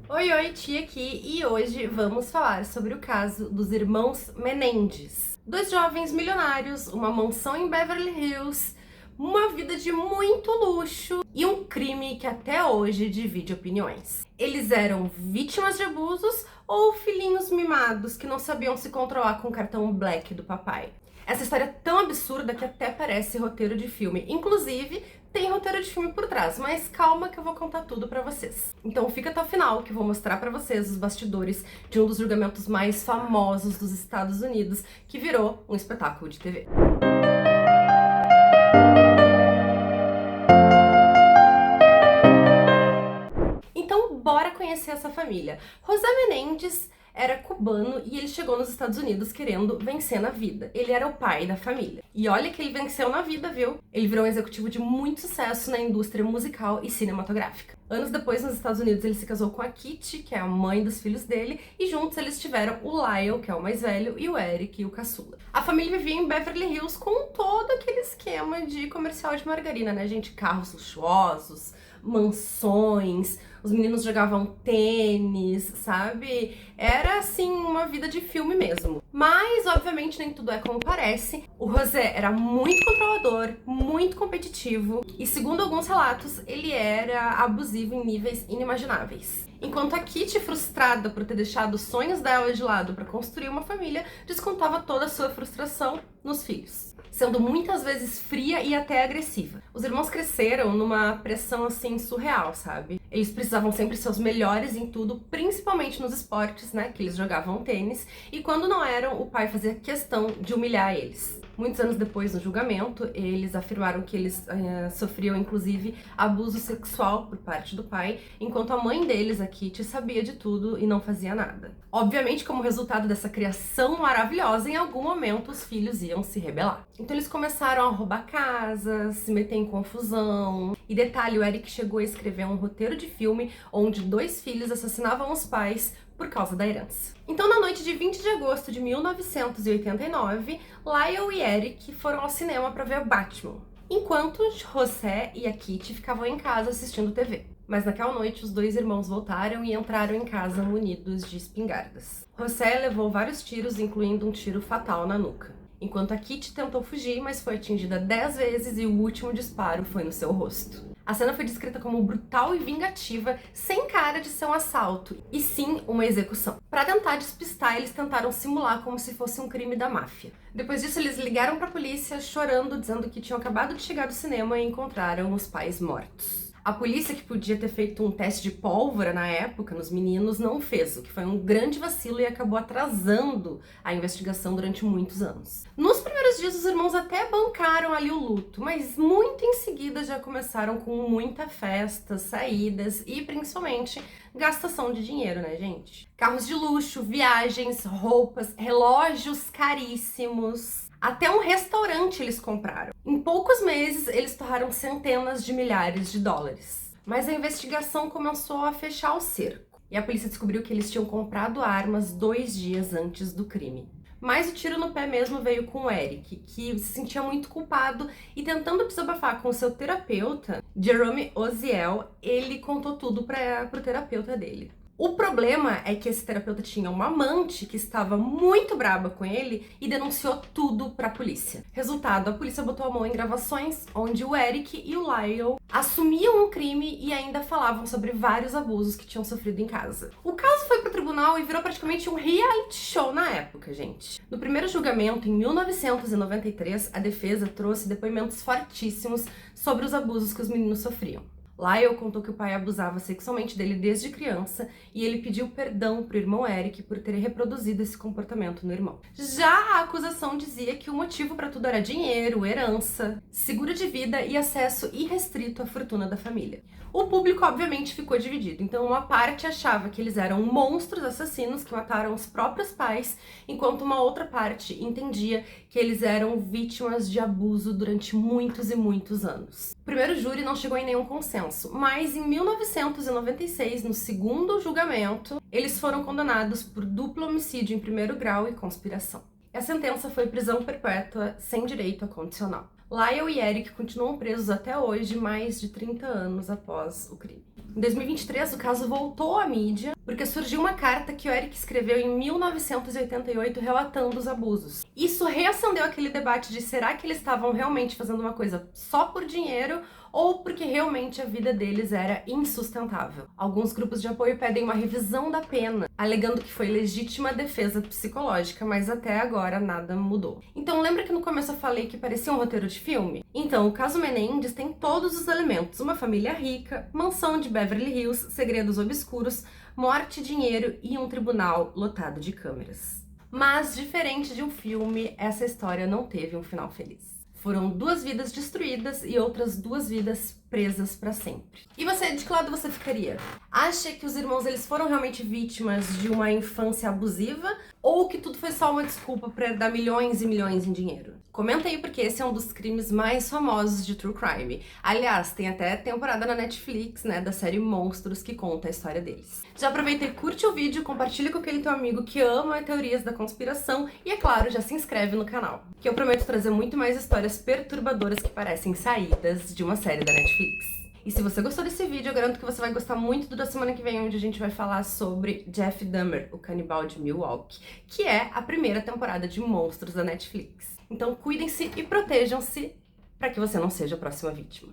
Oi, oi, Tia aqui, e hoje vamos falar sobre o caso dos irmãos Menendez. Dois jovens milionários, uma mansão em Beverly Hills, uma vida de muito luxo e um crime que até hoje divide opiniões. Eles eram vítimas de abusos ou filhinhos mimados que não sabiam se controlar com o cartão Black do papai? Essa história é tão absurda que até parece roteiro de filme. Inclusive, tem roteiro de filme por trás, mas calma que eu vou contar tudo pra vocês. Então fica até o final que eu vou mostrar pra vocês os bastidores de um dos julgamentos mais famosos dos Estados Unidos, que virou um espetáculo de TV. Então bora conhecer essa família. José Menendez era cubano e ele chegou nos Estados Unidos querendo vencer na vida. Ele era o pai da família. E olha que ele venceu na vida, viu? Ele virou um executivo de muito sucesso na indústria musical e cinematográfica. Anos depois, nos Estados Unidos, ele se casou com a Kitty, que é a mãe dos filhos dele, e juntos eles tiveram o Lyle, que é o mais velho, e o Eric, o caçula. A família vivia em Beverly Hills com todo aquele esquema de comercial de margarina, né, gente? Carros luxuosos, mansões, os meninos jogavam tênis, sabe? Era, assim, uma vida de filme mesmo. Mas, obviamente, nem tudo é como parece. O José era muito controlador, muito competitivo e, segundo alguns relatos, ele era abusivo em níveis inimagináveis. Enquanto a Kitty, frustrada por ter deixado os sonhos dela de lado para construir uma família, descontava toda a sua frustração nos filhos, sendo muitas vezes fria e até agressiva. Os irmãos cresceram numa pressão assim surreal, sabe? Eles precisavam sempre ser os melhores em tudo, principalmente nos esportes, né, que eles jogavam tênis, e quando não eram, o pai fazia questão de humilhar eles. Muitos anos depois, no julgamento, eles afirmaram que eles sofriam, inclusive, abuso sexual por parte do pai, enquanto a mãe deles, a Kitty, sabia de tudo e não fazia nada. Obviamente, como resultado dessa criação maravilhosa, em algum momento os filhos iam se rebelar. Então eles começaram a roubar casas, se meter em confusão. E detalhe, o Eric chegou a escrever um roteiro de filme onde dois filhos assassinavam os pais por causa da herança. Então, na noite de 20 de agosto de 1989, Lyle e Eric foram ao cinema para ver Batman, enquanto José e a Kitty ficavam em casa assistindo TV. Mas naquela noite, os dois irmãos voltaram e entraram em casa munidos de espingardas. José levou vários tiros, incluindo um tiro fatal na nuca, enquanto a Kitty tentou fugir, mas foi atingida 10 vezes e o último disparo foi no seu rosto. A cena foi descrita como brutal e vingativa, sem cara de ser um assalto, e sim uma execução. Para tentar despistar, eles tentaram simular como se fosse um crime da máfia. Depois disso, eles ligaram para a polícia, chorando, dizendo que tinham acabado de chegar do cinema e encontraram os pais mortos. A polícia, que podia ter feito um teste de pólvora na época nos meninos, não fez, o que foi um grande vacilo e acabou atrasando a investigação durante muitos anos. Nos primeiros dias, os irmãos até bancaram ali o luto, mas muito em seguida já começaram com muita festa, saídas e, principalmente, gastação de dinheiro, né, gente? Carros de luxo, viagens, roupas, relógios caríssimos. Até um restaurante eles compraram. Em poucos meses, eles torraram centenas de milhares de dólares. Mas a investigação começou a fechar o cerco. E a polícia descobriu que eles tinham comprado armas 2 dias antes do crime. Mas o tiro no pé mesmo veio com o Eric, que se sentia muito culpado e, tentando desabafar com o seu terapeuta, Jerome Oziel, ele contou tudo pro terapeuta dele. O problema é que esse terapeuta tinha uma amante que estava muito braba com ele e denunciou tudo pra polícia. Resultado, a polícia botou a mão em gravações onde o Eric e o Lyle assumiam o crime e ainda falavam sobre vários abusos que tinham sofrido em casa. O caso foi pro tribunal e virou praticamente um reality show na época, gente. No primeiro julgamento, em 1993, a defesa trouxe depoimentos fortíssimos sobre os abusos que os meninos sofriam. Lyle contou que o pai abusava sexualmente dele desde criança e ele pediu perdão pro irmão Eric por ter reproduzido esse comportamento no irmão. Já a acusação dizia que o motivo para tudo era dinheiro, herança, seguro de vida e acesso irrestrito à fortuna da família. O público, obviamente, ficou dividido. Então, uma parte achava que eles eram monstros assassinos que mataram os próprios pais, enquanto uma outra parte entendia que eles eram vítimas de abuso durante muitos e muitos anos. O primeiro júri não chegou em nenhum consenso, mas em 1996, no segundo julgamento, eles foram condenados por duplo homicídio em primeiro grau e conspiração. A sentença foi prisão perpétua sem direito a condicional. Lyle e Eric continuam presos até hoje, mais de 30 anos após o crime. Em 2023, o caso voltou à mídia porque surgiu uma carta que o Eric escreveu em 1988 relatando os abusos. Isso reacendeu aquele debate de será que eles estavam realmente fazendo uma coisa só por dinheiro ou porque realmente a vida deles era insustentável. Alguns grupos de apoio pedem uma revisão da pena, alegando que foi legítima defesa psicológica, mas até agora nada mudou. Então lembra que no começo eu falei que parecia um roteiro de filme? Então, o caso Menendez tem todos os elementos: uma família rica, mansão de Beverly Hills, segredos obscuros, morte, dinheiro e um tribunal lotado de câmeras. Mas, diferente de um filme, essa história não teve um final feliz. Foram 2 vidas destruídas e outras 2 vidas presas pra sempre. E você, de que lado você ficaria? Acha que os irmãos eles foram realmente vítimas de uma infância abusiva ou que tudo foi só uma desculpa pra dar milhões e milhões em dinheiro? Comenta aí, porque esse é um dos crimes mais famosos de True Crime. Aliás, tem até temporada na Netflix, né, da série Monstros, que conta a história deles. Já aproveita e curte o vídeo, compartilha com aquele teu amigo que ama teorias da conspiração e, é claro, já se inscreve no canal, que eu prometo trazer muito mais histórias perturbadoras que parecem saídas de uma série da Netflix. E se você gostou desse vídeo, eu garanto que você vai gostar muito do da semana que vem, onde a gente vai falar sobre Jeff Dahmer, o canibal de Milwaukee, que é a primeira temporada de Monstros da Netflix. Então cuidem-se e protejam-se para que você não seja a próxima vítima.